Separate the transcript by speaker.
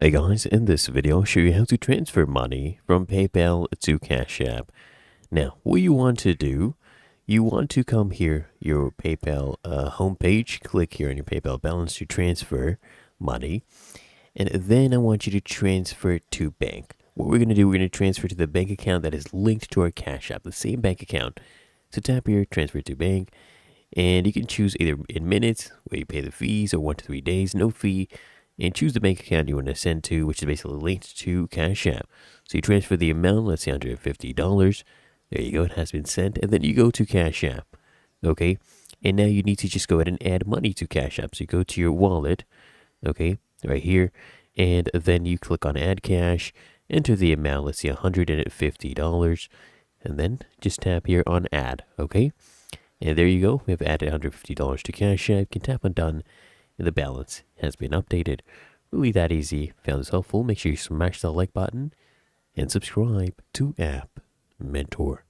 Speaker 1: Hey guys, in this video I'll show you how to transfer money from PayPal to Cash App. Now, what you want to do, you want to come here, your PayPal homepage, click here on your PayPal balance to transfer money, and then I want you to transfer it to bank. What we're going to do, we're going to transfer to the bank account that is linked to our Cash App, the same bank account. So tap here, transfer to bank, and you can choose either in minutes, where you pay the fees, or 1 to 3 days, no fee, and choose the bank account you want to send to, which is basically linked to Cash App. So you transfer the amount, let's say $150. There you go, it has been sent, and then you go to Cash App. Okay, and now you need to just go ahead and add money to Cash App. So you go to your wallet, okay, right here, and then you click on Add Cash, enter the amount, let's see, $150, and then just tap here on Add, okay? And there you go, we have added $150 to Cash App. You can tap on Done, and the balance has been updated. Really that easy. Found this helpful? Make sure you smash that like button and subscribe to App Mentor.